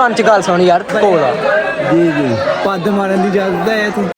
ਕੰਨ ਚ ਗੱਲ ਸੁਣ ਯਾਰ ਕੋਲ ਆ ਜੀ ਜੀ ਪੱਦ ਮਾਰਨ ਦੀ ਇਜਾਜ਼ਤ ਹੈ ਤੂੰ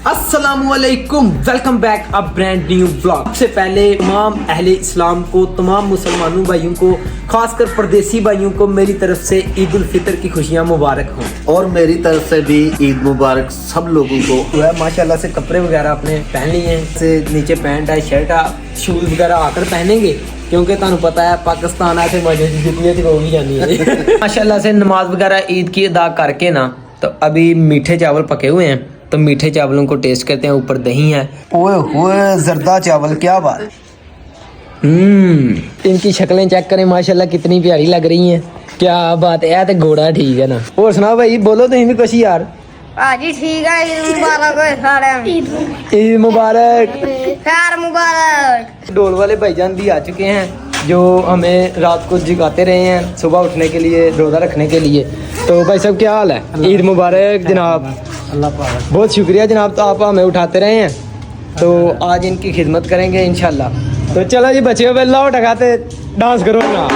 अस्सलामुअलैकुम, welcome back a brand new blog. सबसे पहले तमाम अहले इस्लाम को, तमाम मुसलमानों भाइयों को, खासकर परदेसी भाइयों को मेरी तरफ से ईद उल फितर की खुशियाँ मुबारक हों। और मेरी तरफ से भी ईद मुबारक सब लोगों को। वह माशाल्लाह से कपड़े वगैरह आपने पहन लिए हैं, से नीचे पैंट है, शर्ट है, शूज वगैरह आकर पहनेंगे क्योंकि तुहानू पता है पाकिस्तान आके मजे की जितनी थी वो भी जानी है। माशाल्लाह से नमाज वगैरह ईद की अदा करके ना तो अभी मीठे चावल पके हुए हैं, तो मीठे चावलों को टेस्ट करते हैं। ऊपर दही है, ओए होए जर्दा चावल, क्या बात। इनकी शक्लें चेक करें माशाल्लाह कितनी प्यारी लग रही हैं। क्या बात है, तो घोड़ा ठीक है ना। और सुनाओ भाई, बोलो तुम भी कुछ यार। हाजी ठीक है, ईद मुबारक हो सारे। ईद मुबारक, खैर मुबारक। ढोल वाले भाईजान भी आ चुके हैं जो हमें रात को जगाते रहे हैं सुबह उठने के लिए, रोज़ा रखने के लिए। तो भाई साहब क्या हाल है? ईद मुबारक जनाब। अल्लाह पाक। बहुत शुक्रिया जनाब, तो आप हमें उठाते रहे हैं, तो आज इनकी खिदमत करेंगे इंशाल्लाह। तो चलो जी बच्चे बेल्ला उठाते डांस करो ना।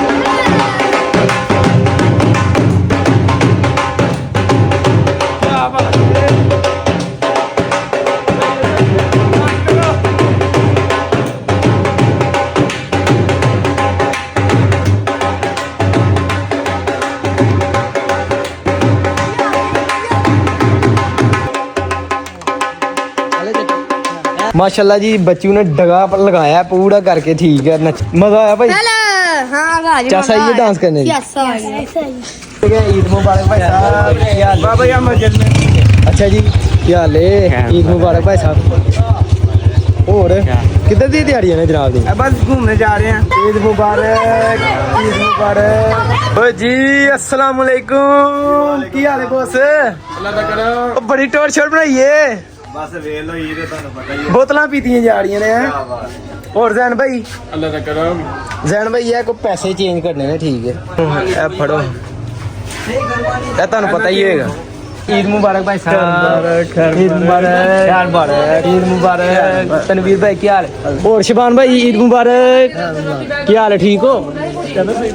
माशाल्लाह जी बच्चों ने डगा पर लगाया पूरा करके, ठीक है। मजा आया भाई? हेलो हाँ हाजी क्या सही है डांस करने की? ईद मुबारक भाई साहब। बाबा यार मस्जिद में। अच्छा जी क्या हाल है? ईद मुबारक भाई साहब। और किधर दी तैयारियां ने जनाब दी? बस घूमने जा रहे हैं। ईद मुबारक, ईद मुबारक। ओ जी अस्सलाम वालेकुम, की हाल है बॉस? अल्लाह दा करो। बड़ी टोर शोर बनाई है, बस वेल होई ते ਤੁਹਾਨੂੰ ਪਤਾ ਹੀ बोतलां पीतियां जा रही ने। और जैन भाई? अल्लाह दा करो। जैन भाई ये को पैसे चेंज करने ने, ठीक है। ए फड़ो, ये ਤੁਹਾਨੂੰ पता ही होगा। ईद मुबारक भाई साहब। ईद मुबारक, ईद मुबारक। तनवीर भाई क्या हाल है? और शिबान भाई ईद मुबारक, क्या हाल है? ठीक हो?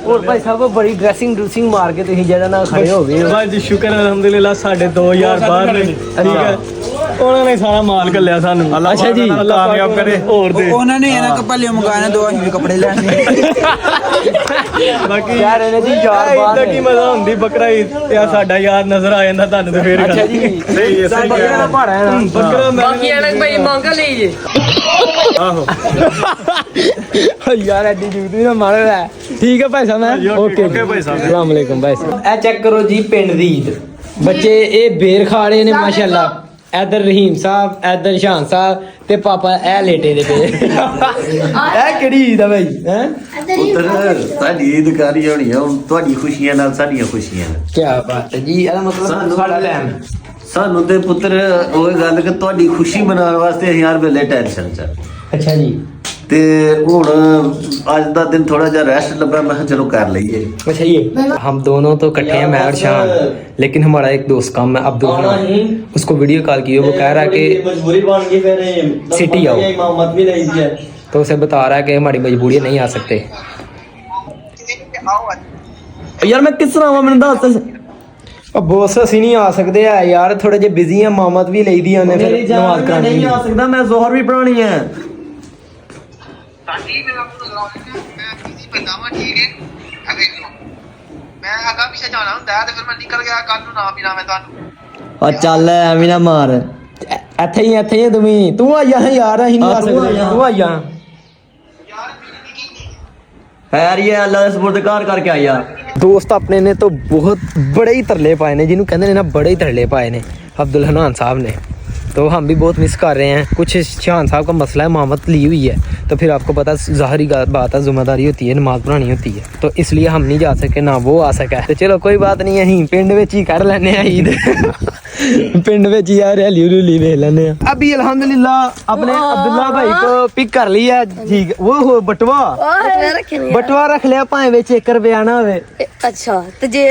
और भाई साहब बड़ी ड्रेसिंग मार के तुम जगह ना खड़े हो गए। भाई जी शुक्र अल्हम्दुलिल्लाह, साढ़े 2000 बाहर ने, ठीक है। ਉਹਨਾਂ ਨੇ ਸਾਰਾ ਮਾਲ ਕੱਲਿਆ ਸਾਨੂੰ। ਅੱਛਾ ਜੀ, ਕਾਮਯਾਬ ਕਰੇ। ਹੋਰ ਦੇ ਉਹਨਾਂ ਨੇ ਇਹਨਾਂ ਕੱਪੜੇ ਮੰਗਾਏ, ਦੋ ਅਸੀਂ ਵੀ ਕੱਪੜੇ ਲੈਣੇ। ਬਾਕੀ ਯਾਰ ਇਹਨੇ ਜੀ ਯਾਰ ਬਾਤ ਇਹਦਾ ਕੀ ਮਜ਼ਾ ਹੁੰਦੀ ਬੱਕਰਾ ਈਦ ਤੇ ਆ ਸਾਡਾ ਯਾਰ ਨਜ਼ਰ ਆ ਜਾਂਦਾ ਤੁਹਾਨੂੰ ਤੇ ਫੇਰ ਅੱਛਾ ਜੀ ਸਹੀ ਹੈ, ਸਹੀ ਬੱਕਰਾ ਦਾ ਭਾੜਾ ਹੈ ਨਾ। ਬੱਕਰਾ ਬਾਕੀ ਅਲੱਗ ਭਾਈ ਮੰਗ ਲੀਜੇ। ਆਹੋ यार एडी जूती ना मार रहा है। ठीक है भाई साहब, मैं ओके भाई साहब। अस्सलाम वालेकुम भाई साहब। ए चेक करो जी पिंड दी ईद, बच्चे ए बेर खा रहे ने माशाल्लाह। इधर रहीम साहब, इधर शान साहब ते पापा ए लेटे दे पे। ए केड़ी ईद है भाई? हैं ਪੁੱਤਰ ਸਾਡੀ ਈਦ ਕਰੀ ਹੋਣੀ ਆ, ਹੁਣ ਤੁਹਾਡੀ ਖੁਸ਼ੀਆਂ ਨਾਲ ਸਾਡੀਆਂ ਖੁਸ਼ੀਆਂ ਨੇ। क्या बात है जी, ਇਹਦਾ ਮਤਲਬ ਸਾਡਾ ਟਾਈਮ। ਸਾਨੂੰ ਤੇ ਪੁੱਤਰ ਉਹ ਗੱਲ ਕਿ ਤੁਹਾਡੀ ਖੁਸ਼ੀ ਮਨਾਉਣ ਵਾਸਤੇ ਅਸੀਂ ਹਰ ਵੇਲੇ ਟੈਨਸ਼ਨ ਚ। अच्छा जी, ਤੇ ਹੁਣ ਅੱਜ ਦਾ ਦਿਨ ਥੋੜਾ ਜਿਹਾ ਰੈਸਟ ਲੱਭਾ, ਮੈਂ ਕਿਹਾ ਚਲੋ ਕਰ ਲਈਏ। अच्छा ये हम दोनों तो इकट्ठे हैं, मैं और शान, लेकिन हमारा एक दोस्त कम है अब्दुल, उसको वीडियो कॉल की, वो कह रहा है कि मजबूरी बन गई, फिर सिटी आओ। इमामत भी नहीं दिया, तो उसे बता रहा है कि हमारी मजबूरी है, नहीं आ सकते। यार मैं किस तरह मैंने दस बॉस ਅਸੀਂ ਨਹੀਂ ਆ ਸਕਦੇ ਆ ਯਾਰ, ਥੋੜੇ ਜਿਹੇ ਬਿਜ਼ੀ ਆ, ਮਾਮਤ ਵੀ ਲਈ ਦੀ ਉਹਨੇ, ਫਿਰ ਨਮਾਜ਼ ਕਰਾਣੀ नहीं आ सकता, मैं जोहर भी पढ़ानी है। ਸਾਡੀ ਮੈਂ ਬਿਜ਼ੀ ਬੰਦਾ ਵਾਂ, ਠੀਕ ਹੈ। ਆ ਵੇਖ ਲਓ, ਮੈਂ ਅਗਾ ਪਿੱਛੇ ਜਾਣਾ ਹੁੰਦਾ ਤੇ ਫਿਰ ਮੈਂ ਨਿਕਲ ਗਿਆ, ਕੱਲ ਨੂੰ ਨਾ ਮਿਲਾਂ ਮੈਂ ਤੁਹਾਨੂੰ। और चल एवं ना मार, ਇੱਥੇ ਹੀ ਤੂੰ ਆ ਜਾ ਯਾਰ, ਅਸੀਂ ਨਹੀਂ ਆ ਸਕਦੇ, ਤੂੰ ਆ ਜਾ। खैर ये अल्लाह के सुपुर्द करके आ यार। दोस्त अपने ने तो बहुत बड़े ही तरले पाए ने, जिन्होंने कहते ने ना बड़े ही तरले पाए ने अब्दुल हनान साहब ने। तो हम भी बहुत मिस कर रहे हैं। कुछ शान साहब का मसला है, मामत ली हुई है, तो फिर आपको पता ज़ाहरी बात है, जिम्मेदारी होती है, नमाज पढ़ानी होती है, तो इसलिए हम नहीं जा सके, ना वो आ सका। तो चलो कोई बात नहीं, अं पिंड विच ही कर लेने ईद पिंड विच ही यार रैली रूली वेख लेने। अभी अल्हम्दुलिल्लाह अपने अब्दुल्ला भाई को पिक कर लिया। ठीक, वो हो बटवा बटवा रख लिया, भावे विच 1 रुपया ना होवे। अच्छा ते जे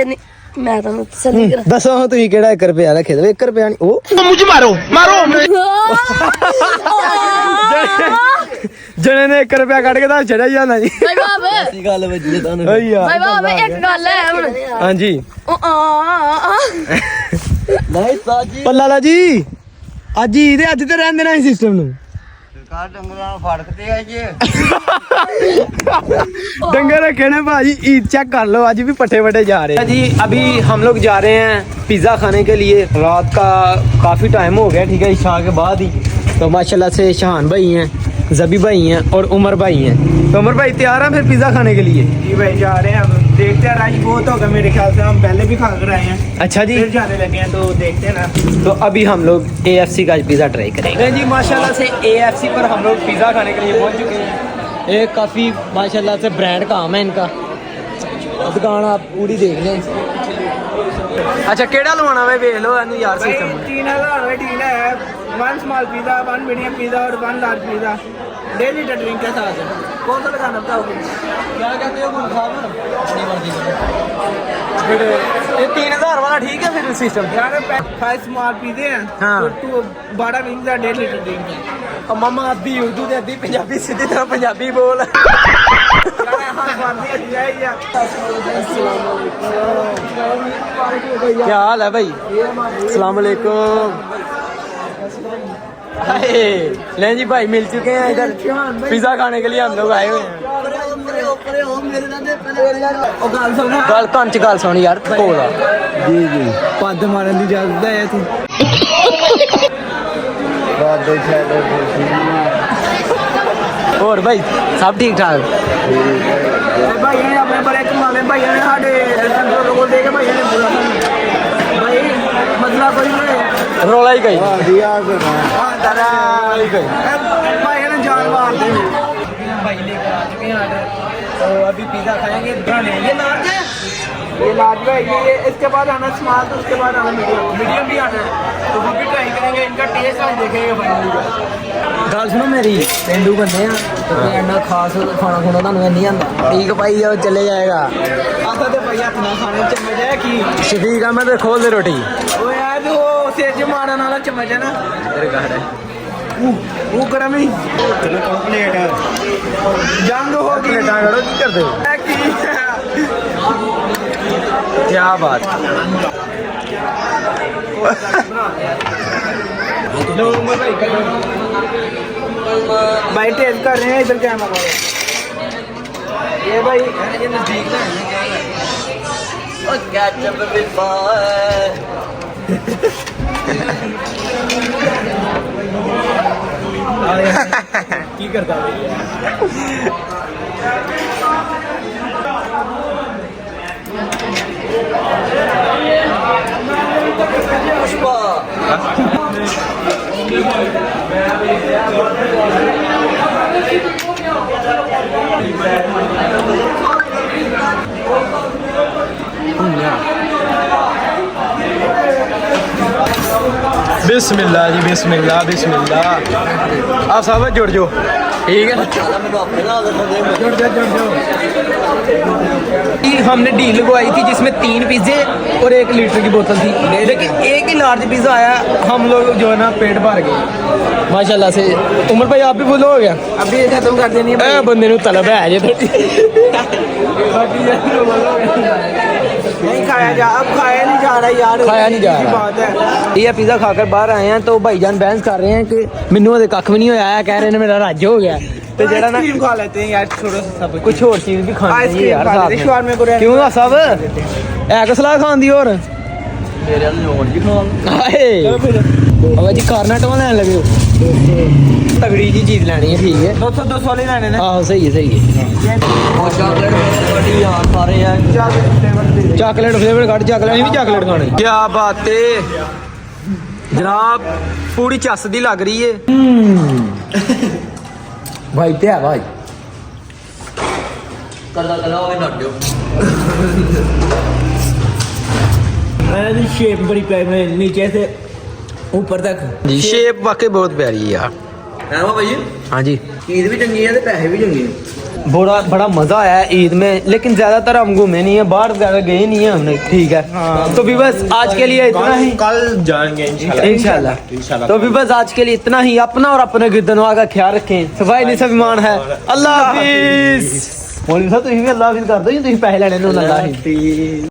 मैं ਤੁਹਾਨੂੰ ਤਸੱਲੀ ਕਰਾਂ दसो हाँ तुसीं केड़ा 1 रुपया रखे 1 रुपया नहीं ओ जने ने 1 रुपया कट के दस चढ़ा जाना जी। ਭਾਈ ਬਾਬ ਕੀ ਗੱਲ ਵੱਜੀ ਤੁਹਾਨੂੰ भाई यार ਭਾਈ ਬਾਬ ਇੱਕ ਗੱਲ ਹੈ ਹੁਣ हाँ जी ਨਹੀਂ ਸਾਜੀ पल्ला ला जी अज ईद अज तो रहन देना सिस्टम नु डंगर रखे ने भाजी, ईद चेक कर लो, आज भी पट्टे वटे जा रहे हैं जी। अभी हम लोग जा रहे हैं पिज़्ज़ा खाने के लिए। रात का काफ़ी टाइम हो गया, ठीक है, इशा के बाद ही। तो माशाल्लाह से शहान भाई हैं, जबी भाई हैं और उमर भाई हैं। तो उमर भाई तैयार हैं फिर पिज़्ज़ा खाने के लिए? जी भाई जा रहे हैं हम, देखते हैं, राइस बहुत होगा मेरे ख्याल से, हम पहले भी खा कर आए हैं, अच्छा जी, फिर जाने लगे हैं, तो देखते हैं ना। तो अभी हम लोग AFC का पिज़्ज़ा ट्राई करेंगे जी। माशाल्लाह से AFC पर हम लोग पिज़्ज़ा खाने के लिए पहुंच चुके हैं। ये काफ़ी माशाल्लाह से ब्रांड काम है इनका, दुकान आप पूरी देख लें। अच्छा केड़ा लवाना वे वेख लो यार भाई सिस्टम 3000 में डील है, 1 स्मॉल पिज़्ज़ा, 1 मीडियम पिज़्ज़ा और 1 लार्ज पिज़्ज़ा, 1.5 लीटर ड्रिंक के साथ। कौन सा लगाना बताओगे? क्या कहते हो ये 3000 वाला ठीक है फिर सिस्टम? यार 5 स्मॉल पिज़्ज़े हैं, हाँ। तो 12 विंग्स का 1.5 लीटर ड्रिंक है। अब मामा आधी उर्दू ते आधी पंजाबी, सीधी तरह पंजाबी बोल। क्या हाल है भाई? अस्सलाम वालेकुम। नहीं जी भाई मिल चुके हैं इधर, पिज़्ज़ा खाने के लिए हम लोग आए हुए हैं। गल कान च गल सुन यार, कोल आ जी जी पद मारन की इजाजत है तू और भाई सब ठीक ठाक? भाई ने अपने बड़े कमाने भाई ने साडे रोल दे के भाई ने पूरा भाई मतलब कोई नहीं रोला ही गई भाई ने जान मार दे। भाई लेकर आ चुके हैं ऑर्डर, तो अभी पिज़्ज़ा खाएंगे, ये लार्ज है। ये लार्ज भाई ये इसके बाद आना स्मॉल, तो उसके बाद आना मीडियम भी आना है, तो वो भी ट्राई करेंगे, इनका टेस्ट आज देखेंगे भाई। गल सुनो मेरी, पेंडू बंदे हैं तो इन्ना खास खाना खुना तुहानू नहीं आंदा। ठीक भाई वो चले जाएगा। आधा तो भाई हाथ ना खाने चम्मच है कि शफीक अहमद तो खोल दे रोटी। वो यार वो सेज मारन वाला चम्मच है ना, तेरे घर है वो गरम ही चलो कंप्लीट है, जंग हो गई। करो की कर दो, क्या बात। भाई टेस्ट कर रहे हैं, इधर क्या मंगा ये भाई ये नजदीक में ਉਹ ਕੈਚਅਪ ਵੀ ਬਾਏ की करता ਪੁਸ਼ਪਾ बिस्मिल्लाह जी, बिस्मिल्लाह बिस्मिल्लाह। आप सब जुड़ जाओ, ठीक है। ਚੱਲ ਮੈਨੂੰ ਆਪਣੇ ਨਾਲ ਦੇ जुड़ जाओ। हमने डील लगवाई थी जिसमें 3 पिज़्ज़े और 1 लीटर की बोतल थी, लेकिन एक ही लार्ज पिज़्ज़ा आया। हम लोग जो है ना पेट भर गए माशाल्लाह से। उमर भाई आप भी फुल हो गया? अभी ये खत्म कर देनी है बंदे नू तलब है जे थोड़ी। नहीं खाया जा, अब खाया नहीं जा रहा यार, खाया नहीं जा रहा। बात है। ये पिज़्ज़ा खाकर बाहर आए हैं तो भाईजान बहस कर रहे हैं कि मैनू अदे कख भी नहीं होया है, कह रहे हैं मेरा रज हो गया। तो जरा ना आइसक्रीम खा लेते हैं यार, थोड़ा सा सब कुछ और चीज भी खानी चाहिए आइसक्रीम यार खा साथ लेते, में। शवारमे को रहने क्यों दो। सब है को सलाह खान दी और ਮੇਰੇ ਨਾਲ ਲੋੜ ਜੀ ਖਾਣ हाय बाबा जी कारना टवा लैन लगे हो, तगड़ी जी चीज लेनी है, ठीक है। 200 वाले लाने ने आहो सही है ਉਹ ਚਾਕਲੇਟ ਵਾਲੀ ਯਾਰ ਸਾਰੇ ਆ चॉकलेट फ्लेवर काट चॉकलेट भी चॉकलेट खाने। क्या बात है। जनाब पूरी चसदी लग रही है भाई ते है भाई ਕੱਲਾ ਕੱਲਾ ਹੋਵੇ ਨੱਟ ਦਿਓ मैंने शेप बड़ी प्यारी बनाई नीचे से ऊपर तक जी शेप वाकई बहुत प्यारी है यार ਹੈ ਵਾ ਭਾਈ हाँ जी ਚੀਜ਼ ਵੀ ਚੰਗੀ ਹੈ ਤੇ ਪੈਸੇ ਵੀ ਚੰਗੇ बड़ा बड़ा मजा आया है ईद में लेकिन ज्यादातर हम घूमे नहीं है बाहर ज्यादा गए नहीं है हमने ठीक है तो भी बस आज के लिए इतना ही कल जाएंगे इंशाल्लाह तो भी बस आज के लिए इतना ही अपना और अपने गिरदनवा का ख्याल रखें सफाई नहीं सब ईमान है अल्लाह हाफिज मौलवी साहब तुम भी अल्लाह हाफिज कर दो जी तुम पैसे लेने अल्लाह हाफिज